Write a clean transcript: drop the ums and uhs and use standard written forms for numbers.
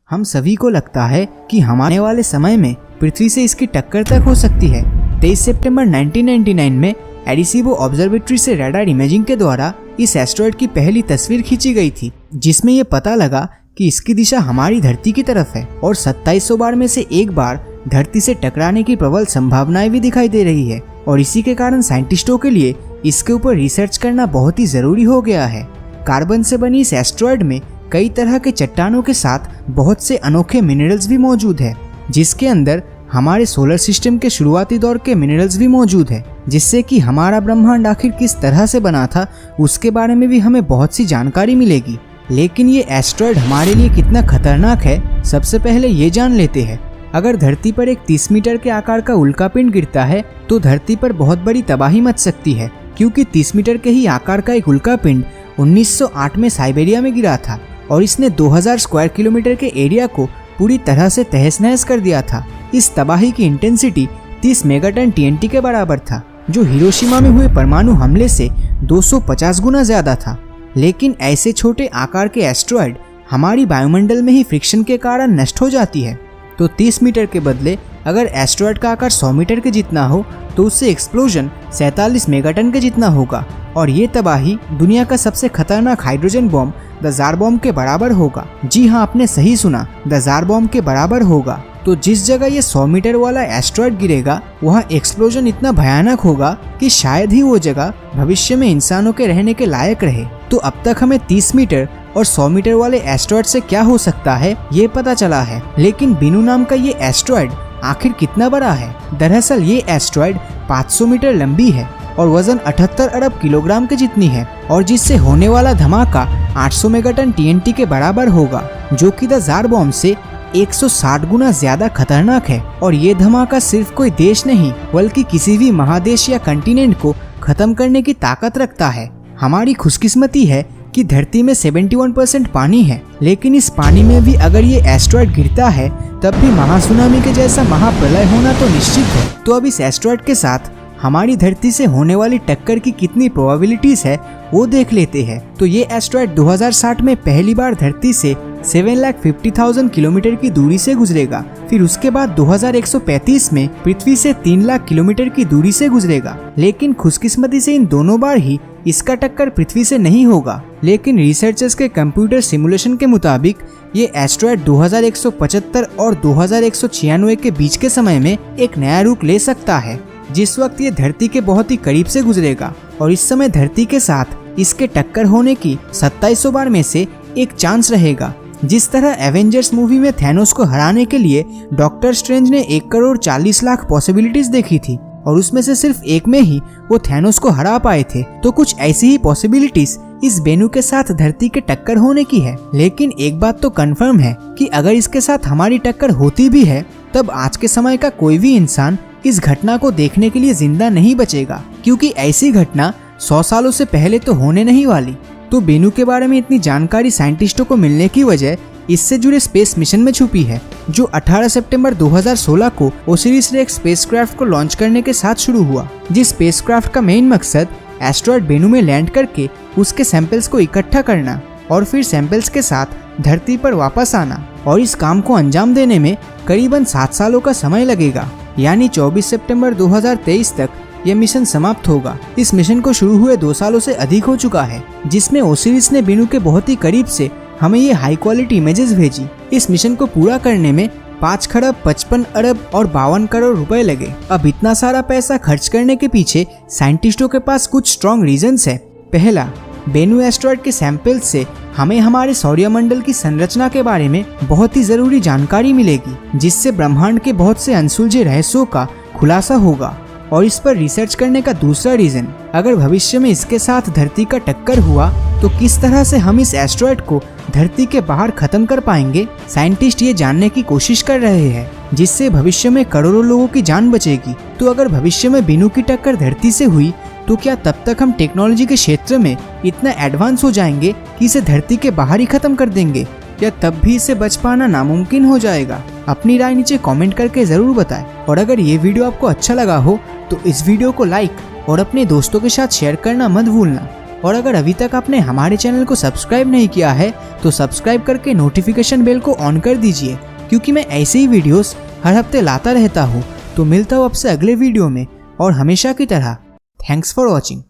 हम सभी को लगता है कि आने वाले समय में पृथ्वी से इसकी टक्कर तक हो सकती है। 23 सितंबर 1999 में एडिसीबो ऑब्जर्वेटरी से रडार इमेजिंग के द्वारा इस एस्टेरॉयड की पहली तस्वीर खींची गई थी, जिसमें ये पता लगा कि इसकी दिशा हमारी धरती की तरफ है और 2700 बार में से एक बार धरती से टकराने की प्रबल संभावनाएं भी दिखाई दे रही है। और इसी के कारण साइंटिस्टों के लिए इसके ऊपर रिसर्च करना बहुत ही जरूरी हो गया है। कार्बन से बनी इस एस्टेरॉयड में कई तरह के चट्टानों के साथ बहुत से अनोखे मिनरल्स भी मौजूद है, जिसके अंदर हमारे सोलर सिस्टम के शुरुआती दौर के मिनरल्स भी मौजूद है, जिससे कि हमारा ब्रह्मांड आखिर किस तरह से बना था उसके बारे में भी हमें बहुत सी जानकारी मिलेगी। लेकिन ये एस्टेरॉयड हमारे लिए कितना खतरनाक है, सबसे पहले ये जान लेते हैं। अगर धरती पर एक 30 मीटर के आकार का उल्कापिंड गिरता है तो धरती पर बहुत बड़ी तबाही मच सकती है, क्योंकि 30 मीटर के ही आकार का एक उल्कापिंड 1908 में साइबेरिया में गिरा था और इसने 2000 स्क्वायर किलोमीटर के एरिया को पूरी तरह से तहस नहस कर दिया था। इस तबाही की इंटेंसिटी 30 मेगाटन TNT के बराबर था, जो हिरोशिमा में हुए परमाणु हमले से 250 गुना ज्यादा था। लेकिन ऐसे छोटे आकार के एस्टेरॉयड हमारी वायुमंडल में ही फ्रिक्शन के कारण नष्ट हो जाती है। तो 30 मीटर के बदले अगर एस्टेरॉयड का आकार 100 मीटर के जितना हो तो उससे एक्सप्लोजन 47 मेगाटन के जितना होगा और ये तबाही दुनिया का सबसे खतरनाक hydrogen bomb the jar bomb के बराबर होगा। जी हाँ, आपने सही सुना, द जार बॉम्ब के बराबर होगा। तो जिस जगह ये 100 मीटर वाला एस्टेरॉयड गिरेगा वहाँ एक्सप्लोजन इतना भयानक होगा कि शायद ही वो जगह भविष्य में इंसानों के रहने के लायक रहे। तो अब तक हमें 30 मीटर और 100 मीटर वाले एस्टेरॉयड से क्या हो सकता है ये पता चला है, लेकिन बेनू नाम का ये एस्टेरॉयड आखिर कितना बड़ा है? दरअसल ये एस्टेरॉयड 500 मीटर लंबी है और वजन 78 अरब किलोग्राम के जितनी है और जिससे होने वाला धमाका 800 मेगाटन TNT के बराबर होगा, जो कि द जार बॉम्ब से 160 गुना ज्यादा खतरनाक है। और ये धमाका सिर्फ कोई देश नहीं बल्कि किसी भी महादेश या कंटिनेंट को खत्म करने की ताकत रखता है। हमारी खुशकिस्मती है कि धरती में 71% पानी है, लेकिन इस पानी में भी अगर ये एस्टेरॉयड गिरता है तब भी महासुनामी के जैसा महाप्रलय होना तो निश्चित है। तो अब इस एस्टेरॉयड के साथ हमारी धरती से होने वाली टक्कर की कितनी प्रोबेबिलिटीज है वो देख लेते हैं। तो ये एस्टेरॉयड 2060 में पहली बार धरती से 7,50,000 किलोमीटर की दूरी से गुजरेगा। फिर उसके बाद 2135 में पृथ्वी से 3 लाख किलोमीटर की दूरी से गुजरेगा। लेकिन खुशकिस्मती से इन दोनों बार ही इसका टक्कर पृथ्वी से नहीं होगा। लेकिन रिसर्चर्स के कंप्यूटर सिमुलेशन के मुताबिक ये एस्टेरॉयड 2175 और 2196 के बीच के समय में एक नया रूप ले सकता है, जिस वक्त ये धरती के बहुत ही करीब से गुजरेगा। और इस समय धरती के साथ इसके टक्कर होने की 2700 बार में से एक चांस रहेगा। जिस तरह एवेंजर्स मूवी में थैनोस को हराने के लिए डॉक्टर स्ट्रेंज ने 1 करोड़ 40 लाख पॉसिबिलिटीज देखी थी और उसमें से सिर्फ एक में ही वो थैनोस को हरा पाए थे, तो कुछ ऐसी ही पॉसिबिलिटीज इस बेनू के साथ धरती के टक्कर होने की है। लेकिन एक बात तो कंफर्म है कि अगर इसके साथ हमारी टक्कर होती भी है तब आज के समय का कोई भी इंसान इस घटना को देखने के लिए जिंदा नहीं बचेगा, क्योंकि ऐसी घटना 100 सालों से पहले तो होने नहीं वाली। तो बेनू के बारे में इतनी जानकारी साइंटिस्टों को मिलने की वजह इससे जुड़े स्पेस मिशन में छुपी है, जो 18 सितंबर 2016 को ओसिरिस रेक्स स्पेसक्राफ्ट को लॉन्च करने के साथ शुरू हुआ। जिस स्पेसक्राफ्ट का मेन मकसद एस्टेरॉयड बेनू में लैंड करके उसके सैंपल्स को इकट्ठा करना और फिर सैंपल्स के साथ धरती पर वापस आना। और इस काम को अंजाम देने में करीबन 7 सालों का समय लगेगा, यानी 24 सितंबर 2023 तक यह मिशन समाप्त होगा। इस मिशन को शुरू हुए 2 सालों से अधिक हो चुका है, जिसमें ओसिरिस ने बेनू के बहुत ही करीब से हमें ये हाई क्वालिटी इमेजेस भेजी। इस मिशन को पूरा करने में 5 खरब 55 अरब और 52 करोड़ रुपए लगे। अब इतना सारा पैसा खर्च करने के पीछे साइंटिस्टों के पास कुछ स्ट्रॉन्ग रीजंस है। पहला, बेनू एस्टेरॉयड के सैंपल्स से हमें हमारे सौरमंडल की संरचना के बारे में बहुत ही जरूरी जानकारी मिलेगी, जिससे ब्रह्मांड के बहुत से अनसुलझे रहस्यों का खुलासा होगा। और इस पर रिसर्च करने का दूसरा रीजन, अगर भविष्य में इसके साथ धरती का टक्कर हुआ तो किस तरह से हम इस एस्टेरॉयड को धरती के बाहर खत्म कर पाएंगे। साइंटिस्ट ये जानने की कोशिश कर रहे हैं, जिससे भविष्य में करोड़ों लोगों की जान बचेगी। तो अगर भविष्य में बेनू की टक्कर धरती से हुई तो क्या तब तक हम टेक्नोलॉजी के क्षेत्र में इतना एडवांस हो जाएंगे कि इसे धरती के बाहर ही खत्म कर देंगे, या तब भी इसे बच पाना नामुमकिन हो जाएगा? अपनी राय नीचे कमेंट करके जरूर बताएं। और अगर ये वीडियो आपको अच्छा लगा हो तो इस वीडियो को लाइक और अपने दोस्तों के साथ शेयर करना मत भूलना। और अगर अभी तक आपने हमारे चैनल को सब्सक्राइब नहीं किया है तो सब्सक्राइब करके नोटिफिकेशन बेल को ऑन कर दीजिए, क्योंकि मैं ऐसे ही वीडियोस हर हफ्ते लाता रहता हूँ। तो मिलता हूँ आपसे अगले वीडियो में, और हमेशा की तरह थैंक्स फॉर वॉचिंग।